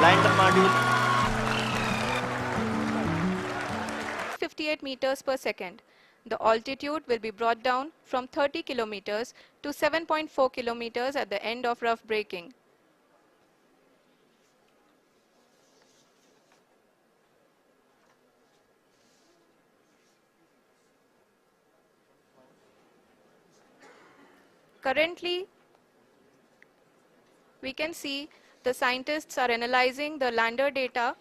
lander module 58 meters per second. The altitude will be brought down from 30 kilometers to 7.4 kilometers at the end of rough braking. Currently, we can see the scientists are analyzing the lander data.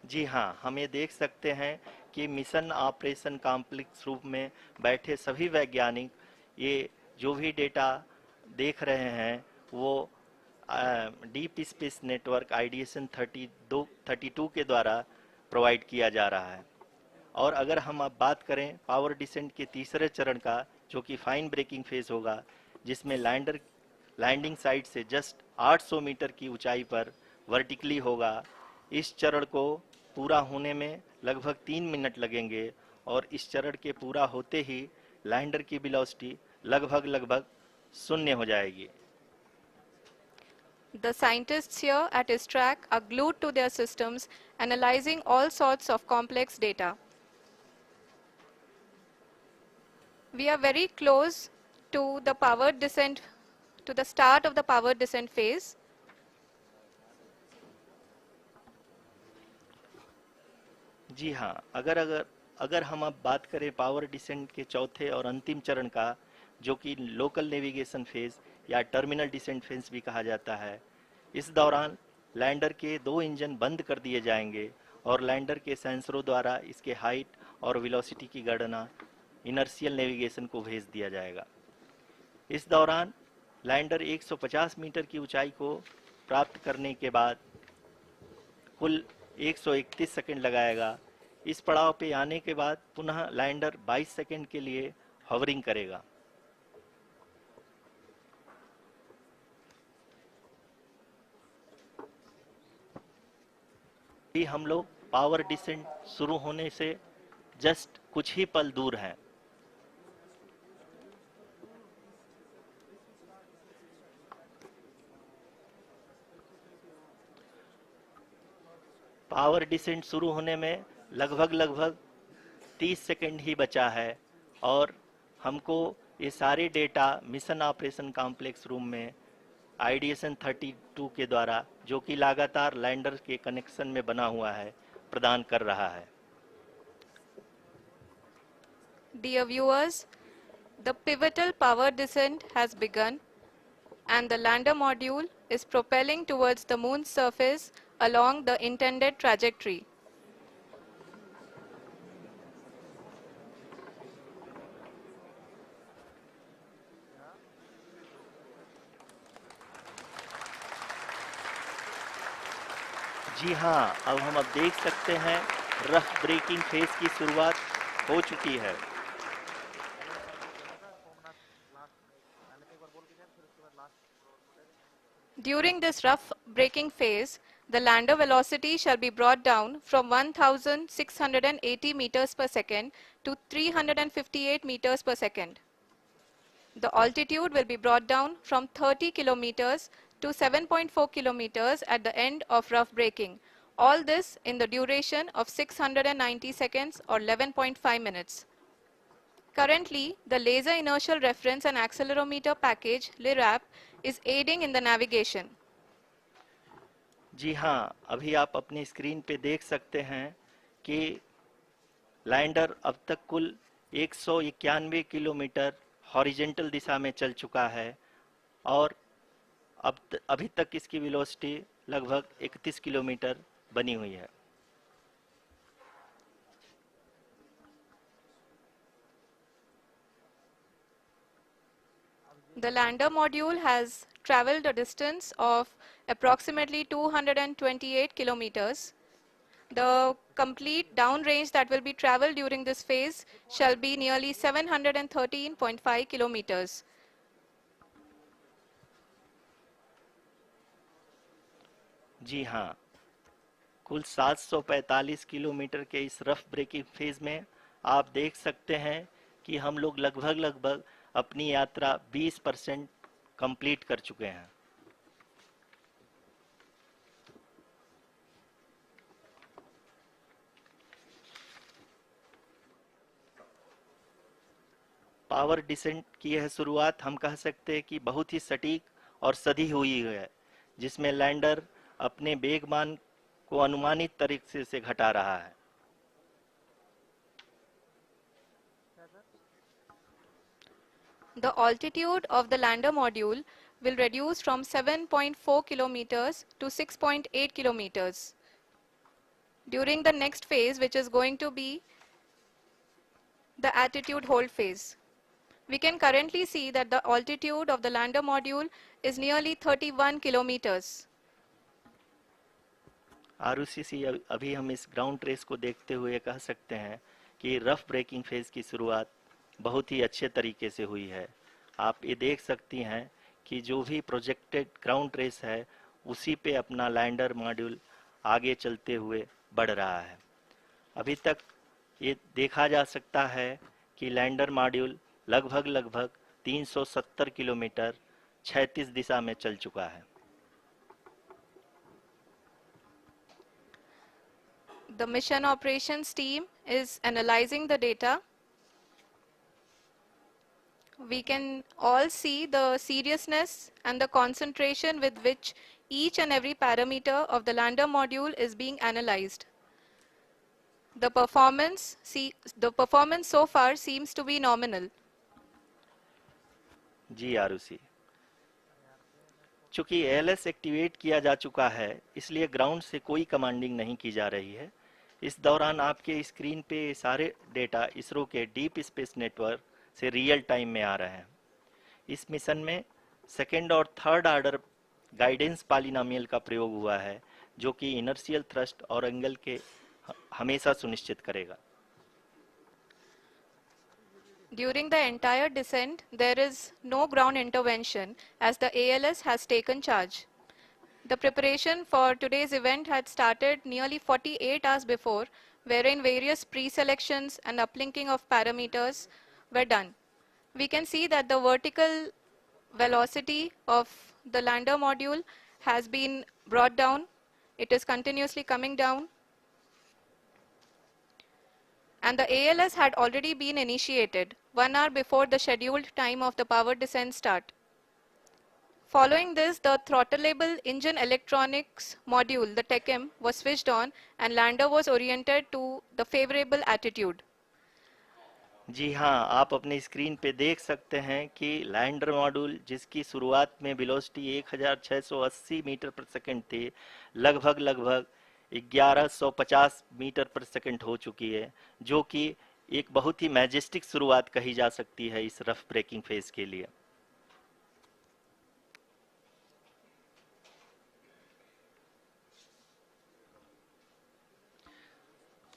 जी हाँ, हम ये देख सकते हैं कि mission operation complex रूप में बैठे सभी वैज्ञानिक ये जो भी डेटा देख रहे हैं वो डीप स्पेस नेटवर्क आईडीएसएन 32 के द्वारा प्रोवाइड किया जा रहा है। और अगर हम अब बात करें पावर डिसेंट के तीसरे चरण का, जो कि फाइन ब्रेकिंग फेज होगा, जिसमें लैंडर लैंडिंग साइट से जस्ट 800 मीटर की ऊंचाई पर वर्टिकली होगा। इस चरण को पूरा होने में लगभग 3 मिनट लगेंगे और इस चरण के पूरा होते ही लैंडर की वेलोसिटी लगभग शून्य हो जाएगी। The scientists here at ISTRAC are glued to their systems, analyzing all sorts of complex data. We are very close to the power descent, to the start of the power descent phase. जी हाँ, अगर हम अब बात करें power descent के चौथे और अंतिम चरण का, जो कि लोकल नेविगेशन फेज या टर्मिनल डिसेंट फेज भी कहा जाता है, इस दौरान लैंडर के 2 इंजन बंद कर दिए जाएंगे और लैंडर के सेंसरों द्वारा इसके हाइट और वेलोसिटी की गणना इनर्शियल नेविगेशन को भेज दिया जाएगा। इस दौरान लैंडर 150 मीटर की ऊंचाई को प्राप्त करने के बाद कुल 131 सेकंड लगाएगा। इस पड़ाव पे आने के बाद पुनः लैंडर 22 सेकंड के लिए हवरिंग करेगा। भी हम लोग पावर डिसेंट शुरू होने से जस्ट कुछ ही पल दूर हैं। पावर डिसेंट शुरू होने में लगभग 30 सेकंड ही बचा है और हमको ये सारे data mission operation complex room में आईडीएसएन 32 के द्वारा, जो कि लगातार लैंडर के कनेक्शन में बना हुआ है, प्रदान कर रहा है। Dear viewers, the pivotal power descent has begun and the lander module is propelling towards the moon's surface along the intended trajectory. जी हाँ, अब हम देख सकते हैं रफ ब्रेकिंग फेज की शुरुआत हो चुकी है। During this rough braking phase, the lander velocity shall be brought down from 1680 meters per second to 358 meters per second. The altitude will be brought down from 30 kilometers to 7.4 kilometers at the end of rough braking. All this in the duration of 690 seconds or 11.5 minutes. Currently, the Laser Inertial Reference and Accelerometer package, LIRAP, is aiding in the navigation. जी हाँ, अभी आप अपनी screen पे देख सकते हैं कि lander अब तक कुल 191 किलोमीटर हॉरिजेंटल दिशा में चल चुका है और अभी तक इसकी वेलोसिटी लगभग 31 किलोमीटर बनी हुई है। The lander module has traveled a distance of approximately 228 kilometers. The complete downrange that will be traveled during this phase shall be nearly 713.5 kilometers. जी हाँ, कुल 745 किलोमीटर के इस रफ ब्रेकिंग फेज में आप देख सकते हैं कि हम लोग लगभग अपनी यात्रा 20% कंप्लीट कर चुके हैं। पावर डिसेंट की यह शुरुआत हम कह सकते हैं कि बहुत ही सटीक और सधी हुई है, जिसमें लैंडर अपने वेगमान को अनुमानित तरीके से घटा रहा है। The altitude of the lander module will reduce from 7.4 kilometers to 6.8 kilometers during the next phase, which is going to be the attitude hold phase. We can currently see that the altitude of the lander module is nearly 31 kilometers. आरयूसीसी अभी हम इस ground trace को देखते हुए कह सकते हैं कि रफ ब्रेकिंग फेज की शुरुआत बहुत ही अच्छे तरीके से हुई है। आप ये देख सकती हैं कि जो भी प्रोजेक्टेड ग्राउंड ट्रेस है उसी पे अपना लैंडर मॉड्यूल आगे चलते हुए बढ़ रहा है। अभी तक ये देखा जा सकता है कि लैंडर मॉड्यूल लगभग 370 किलोमीटर क्षैतिज दिशा में चल चुका है। The mission operations team is analyzing the data. We can all see the seriousness and the concentration with which each and every parameter of the lander module is being analyzed. The performance so far seems to be nominal. जी आरुषि, चूंकि ALS activate किया जा चुका है इसलिए ground से कोई commanding नहीं की जा रही है। इस दौरान आपके स्क्रीन पे सारे डेटा इसरो के डीप स्पेस नेटवर्क से रियल टाइम में आ रहे हैं। इस मिशन में सेकेंड और थर्ड ऑर्डर गाइडेंस पॉलिनोमियल का प्रयोग हुआ है, जो कि इनर्शियल थ्रस्ट और एंगल के हमेशा सुनिश्चित करेगा। During the entire descent, there is no ground intervention as the ALS has taken charge. The preparation for today's event had started nearly 48 hours before, wherein various pre-selections and uplinking of parameters were done. We can see that the vertical velocity of the lander module has been brought down. It is continuously coming down. And the ALS had already been initiated 1 hour before the scheduled time of the power descent start. Following this, the throttleable engine electronics module, the TECM, was switched on and lander was oriented to the favorable attitude. जी हाँ, आप अपने screen पे देख सकते हैं कि lander module जिसकी शुरुआत में वेलोसिटी 1680 मीटर पर सेकंड थी, लगभग 1150 मीटर पर सेकंड हो चुकी है, जो कि एक बहुत ही मैजेस्टिक शुरुआत कही जा सकती है इस रफ ब्रेकिंग फेज के लिए।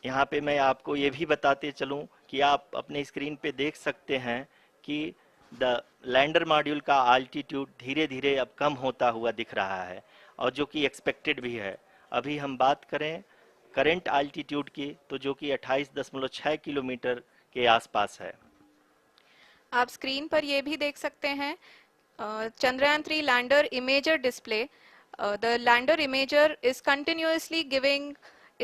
यहाँ पे मैं आपको ये भी बताते चलूं कि आप अपने स्क्रीन पे देख सकते हैं कि द लैंडर मॉड्यूल का आल्टीट्यूड धीरे धीरे अब कम होता हुआ दिख रहा है, और जो कि एक्सपेक्टेड भी है। अभी हम बात करें करंट आल्टीट्यूड की, तो जो कि 28.6 किलोमीटर के आसपास है। आप स्क्रीन पर ये भी देख सकते हैं Chandrayaan 3 lander imager display. The lander imager is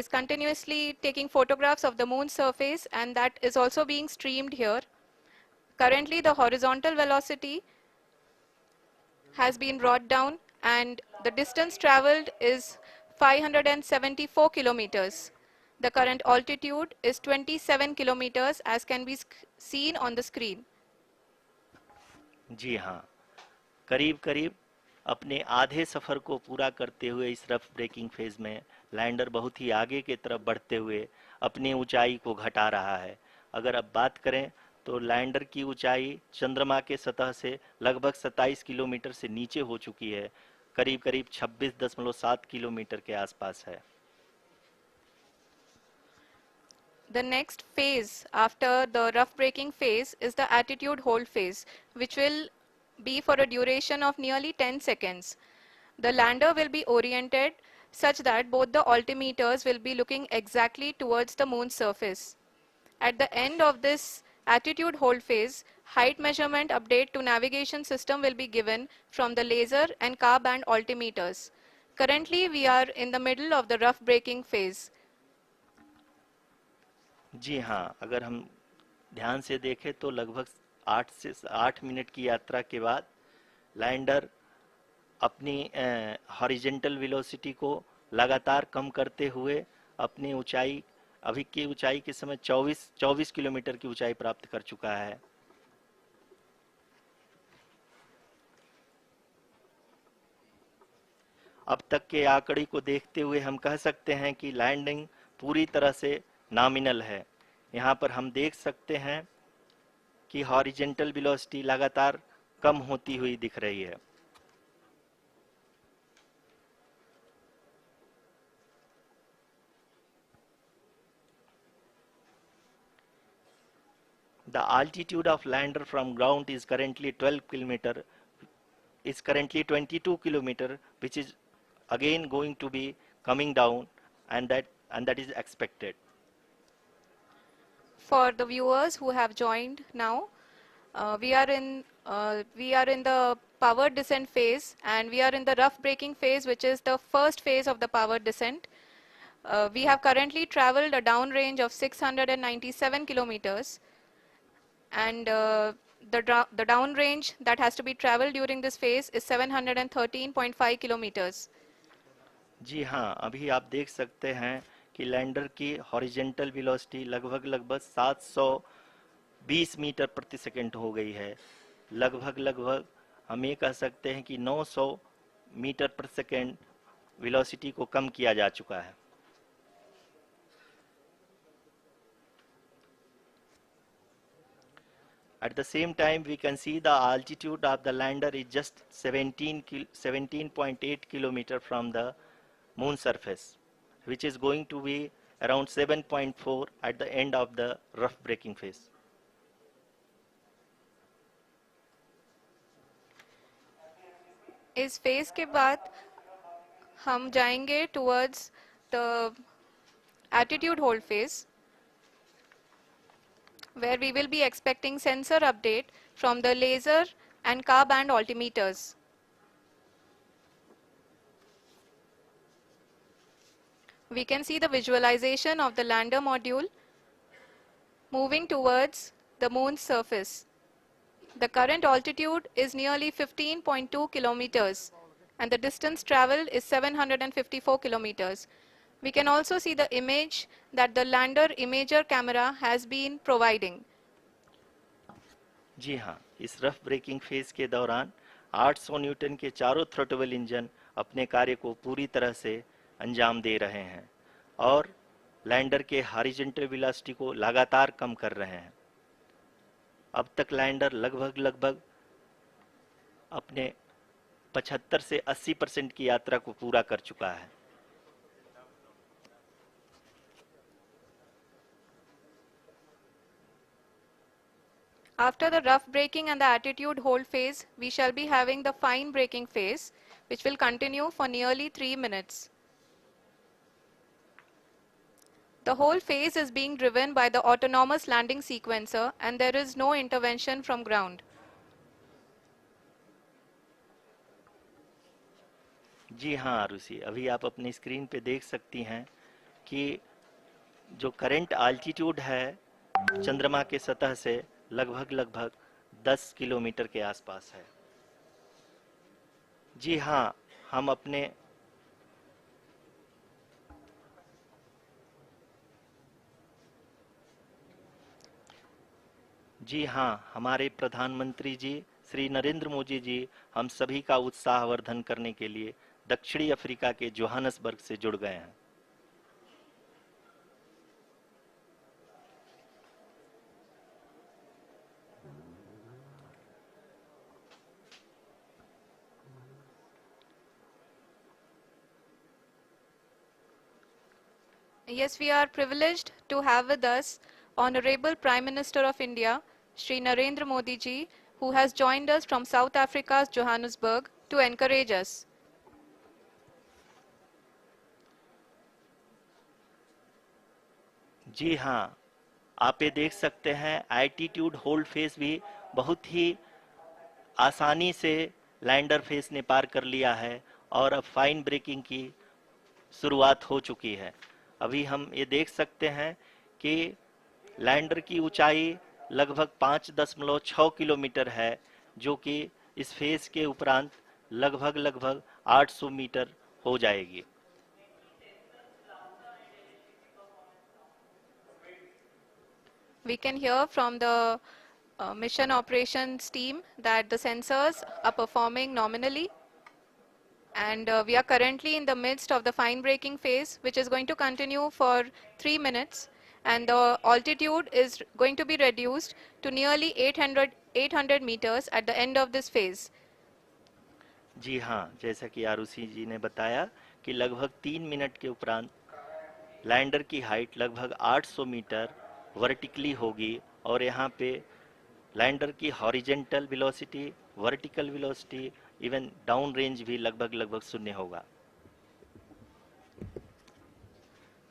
continuously taking photographs of the moon surface, and that is also being streamed here. Currently the horizontal velocity has been brought down and the distance traveled is 574 kilometers. The current altitude is 27 kilometers as can be seen on the screen. जी हाँ, करीब करीब अपने आधे सफ़र को पूरा करते हुए इस रफ ब्रेकिंग फेज में लैंडर बहुत ही आगे की तरफ बढ़ते हुए अपनी ऊंचाई को घटा रहा है। अगर अब बात करें तो लैंडर की ऊंचाई चंद्रमा के सतह से लगभग 27 किलोमीटर से नीचे हो चुकी है, करीब करीब 26.7 किलोमीटर के आसपास है। The next phase after the rough braking phase is the attitude hold phase, which will be for a duration of nearly 10 seconds. The lander will be oriented such that both the altimeters will be looking exactly towards the moon's surface. At the end of this attitude hold phase, Height measurement update to navigation system will be given from the laser and car band altimeters. Currently, we are in the middle of the rough braking phase. जी हाँ, अगर हम ध्यान से देखें तो लगभग 8 की यात्रा के बाद लैंडर अपनी हॉरिजेंटल वेलोसिटी को लगातार कम करते हुए अपनी ऊंचाई, अभी की ऊंचाई के समय 24 किलोमीटर की ऊंचाई प्राप्त कर चुका है। अब तक के आंकड़े को देखते हुए हम कह सकते हैं कि लैंडिंग पूरी तरह से नॉमिनल है। यहाँ पर हम देख सकते हैं कि हॉरिजेंटल वेलोसिटी लगातार कम होती हुई दिख रही है। The altitude of lander from ground is currently 22 kilometer, which is again going to be coming down, and that is expected. For the viewers who have joined now, we are in the powered descent phase, and we are in the rough braking phase, which is the first phase of the powered descent. We have currently traveled a downrange of 697 kilometers, and the downrange that has to be traveled during this phase is 713.5 kilometers. जी हाँ, अभी आप देख सकते हैं कि lander की horizontal velocity लगभग 720 metre प्रति सेकंड हो गई है। लगभग हम ये कह सकते हैं कि 900 मीटर प्रति सेकंड वेलोसिटी को कम किया जा चुका है। At the same time, we can see the altitude of the lander is just 17.8 kilometer from the moon surface, which is going to be around 7.4 at the end of the rough braking phase. इस phase के बाद हम जाएंगे towards the attitude hold phase, where we will be expecting sensor update from the laser and car band altimeters. We can see the visualization of the lander module moving towards the moon's surface. The current altitude is nearly 15.2 kilometers, and the distance traveled is 754 kilometers. We can also see the image that the lander imager camera has been providing. जी हाँ, इस rough breaking phase के दौरान 800 Newton के चारों throttle engine अपने कार्य को पूरी तरह से अंजाम दे रहे हैं और लैंडर के हॉरिजॉन्टल वेलोसिटी को लगातार कम कर रहे हैं। अब तक लैंडर लगभग अपने 75 से 80% की यात्रा को पूरा कर चुका है। After the rough braking and the attitude hold phase, we shall be having the fine braking phase, which will continue for nearly 3 minutes. The whole phase is being driven by the autonomous landing sequencer, and there is no intervention from ground. जी हाँ आरुषि, अभी आप अपनी screen पे देख सकती हैं कि जो करंट आल्टीट्यूड है चंद्रमा के सतह से लगभग 10 किलोमीटर के आसपास है। जी हाँ, हम अपने जी हाँ, हमारे प्रधानमंत्री जी श्री नरेंद्र मोदी जी हम सभी का उत्साहवर्धन करने के लिए दक्षिणी अफ्रीका के जोहानसबर्ग से जुड़ गए हैं। Yes, we are privileged to have with us Honorable Prime Minister of India, Shri Narendra Modi ji, who has joined us from South Africa's Johannesburg to encourage us. जी हाँ, आप ये देख सकते हैं एल्टीट्यूड होल्ड फेज भी बहुत ही आसानी से लैंडर फेस ने पार कर लिया है और अब फाइन ब्रेकिंग की शुरुआत हो चुकी है। अभी हम ये देख सकते हैं कि लैंडर की ऊंचाई लगभग 5.6 किलोमीटर है, जो कि इस फेज के उपरांत लगभग 800 मीटर हो जाएगी। We can hear from the mission operations team that the sensors are performing nominally, and we are currently in the midst of the fine braking phase, which is going to continue for 3 minutes, and the altitude is going to be reduced to nearly 800 meters at the end of this phase. जी हाँ, जैसा कि आरुषि जी ने बताया कि लगभग 3 minute के उपरांत lander की हाइट लगभग 800 मीटर वर्टिकली होगी और यहाँ पे लैंडर की horizontal velocity, vertical velocity, even down range भी लगभग शून्य होगा।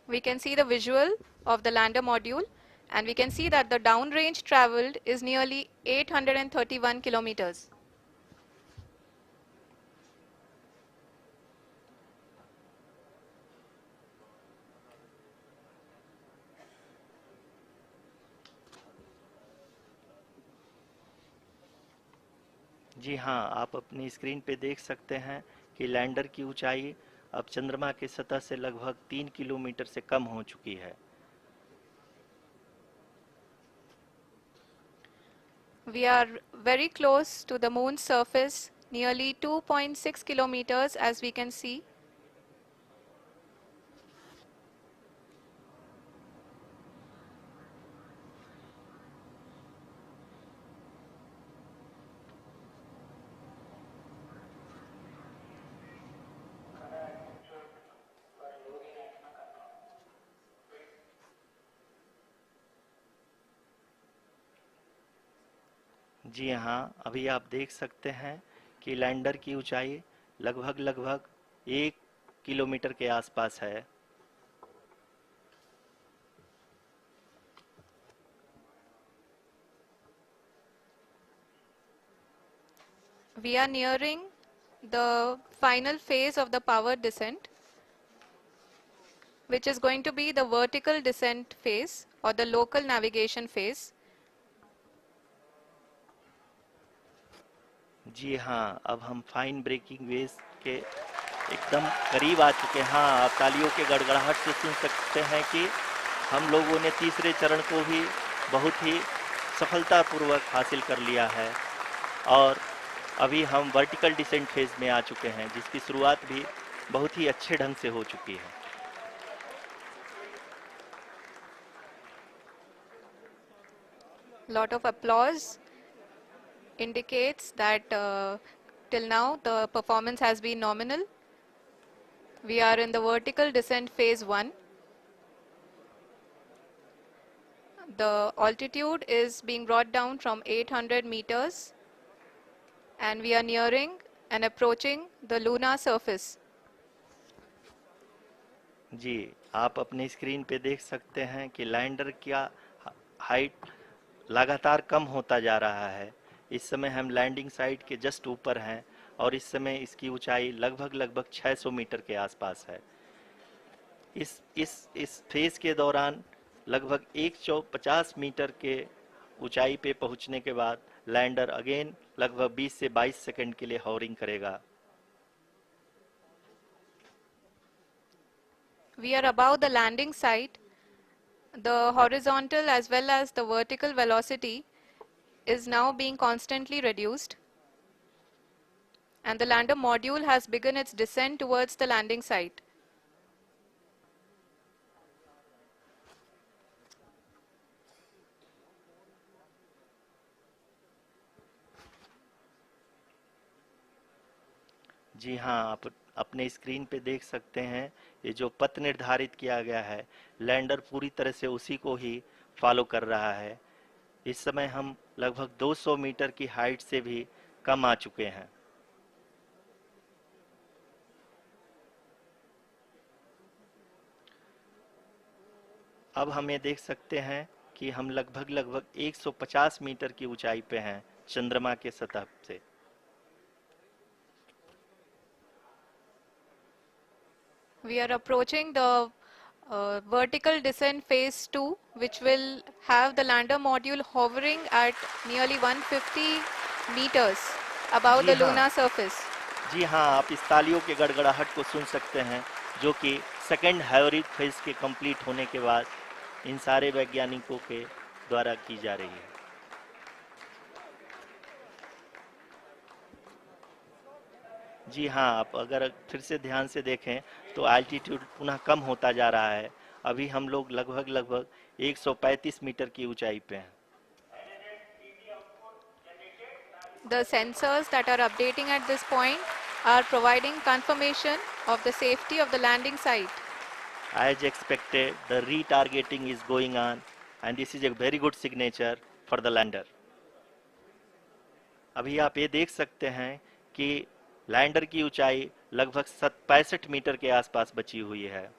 We can see the visual of the lander module, and we can see that the downrange traveled is nearly 831 kilometers. जी हाँ, आप अपनी स्क्रीन पे देख सकते हैं कि लैंडर की ऊंचाई अब चंद्रमा की सतह से लगभग 3 किलोमीटर से कम हो चुकी है। We are very close to the moon's surface, nearly 2.6 kilometers as we can see. जी हाँ, अभी आप देख सकते हैं कि लैंडर की ऊंचाई लगभग 1 किलोमीटर के आसपास है। We are nearing the final phase of the power descent, which is going to be the vertical descent phase or the local navigation phase. जी हाँ, अब हम फाइन ब्रेकिंग वेव के एकदम करीब आ चुके हैं। हाँ, आप तालियों के गड़गड़ाहट से सुन सकते हैं कि हम लोगों ने तीसरे चरण को भी बहुत ही सफलतापूर्वक हासिल कर लिया है और अभी हम वर्टिकल डिसेंट फेज में आ चुके हैं, जिसकी शुरुआत भी बहुत ही अच्छे ढंग से हो चुकी है। Lot of applause indicates that till now the performance has been nominal. We are in the vertical descent phase 1. The altitude is being brought down from 800 meters, and we are nearing and approaching the lunar surface. जी, आप अपनी screen पे देख सकते हैं कि lander का height लगातार कम होता जा रहा है। इस समय हम लैंडिंग साइट के जस्ट ऊपर हैं और इस समय इसकी ऊंचाई लगभग 600 मीटर के आसपास है। इस फेज के दौरान लगभग 150 मीटर के ऊंचाई पे पहुंचने के बाद लैंडर अगेन लगभग 20 से 22 सेकंड के लिए हॉवरिंग करेगा। We are above the landing site. The horizontal as well as the vertical velocity is now being constantly reduced, and the lander module has begun its descent towards the landing site. जी हाँ, आप अपने screen पे देख सकते हैं ये जो पथ निर्धारित किया गया है, लैंडर पूरी तरह से उसी को ही फॉलो कर रहा है। इस समय हम लगभग 200 मीटर की हाइट से भी कम आ चुके हैं। अब हम ये देख सकते हैं कि हम लगभग 150 मीटर की ऊंचाई पे हैं, चंद्रमा के सतह से। We are approaching the vertical descent phase 2, which will have the lander module hovering at nearly 150 meters above ji the हाँ, lunar surface. जी हाँ, आप इस तालियों के गड़गड़ाहट को सुन सकते हैं, जो कि सेकेंड हैवरिक फेज के कंप्लीट होने के बाद इन सारे वैज्ञानिकों के द्वारा की जा रही है। जी हाँ, आप अगर फिर से ध्यान से देखें तो एल्टीट्यूड पुनः कम होता जा रहा है। अभी हम लोग लगभग 135 मीटर की ऊंचाई पे हैं। The sensors that are updating at this point are providing confirmation of the safety of the landing site. As expected, the retargeting is going on and this is a very good signature for the lander. अभी आप ये देख सकते हैं कि lander की ऊंचाई लगभग 65 मीटर के आसपास बची हुई है।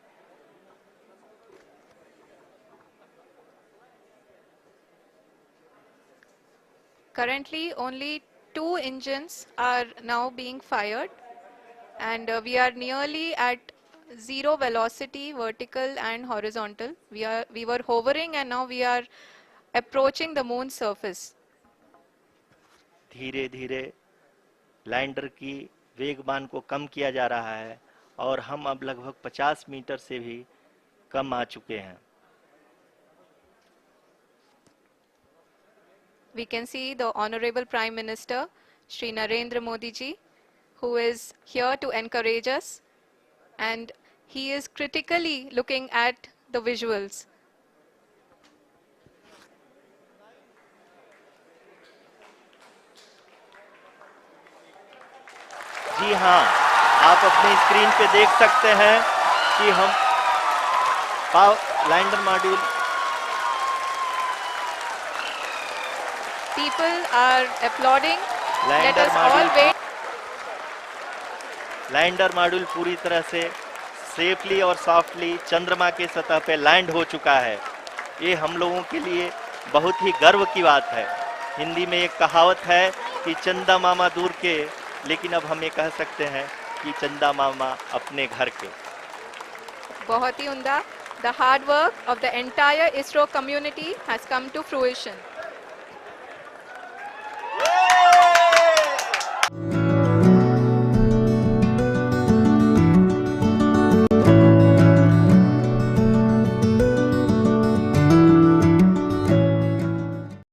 Currently, only 2 engines are now being fired, and we are nearly at zero velocity, vertical and horizontal. We were hovering, and now we are approaching the moon's surface. धीरे धीरे लैंडर की वेगमान को कम किया जा रहा है और हम अब लगभग 50 मीटर से भी कम आ चुके हैं। We can see the Honorable Prime Minister, Shri Narendra Modi ji, who is here to encourage us, and he is critically looking at the visuals. जी हाँ, आप अपने स्क्रीन पे देख सकते हैं कि हम lander module People are applauding. Let us all wait. Lander module पूरी तरह से सेफली और सॉफ्टली चंद्रमा के सतह पे लैंड हो चुका है। ये हम लोगों के लिए बहुत ही गर्व की बात है। हिंदी में एक कहावत है कि चंदा मामा दूर के, लेकिन अब हम ये कह सकते हैं कि चंदा मामा अपने घर के। बहुत ही उम्दा. The hard work of the entire ISRO community has come to fruition.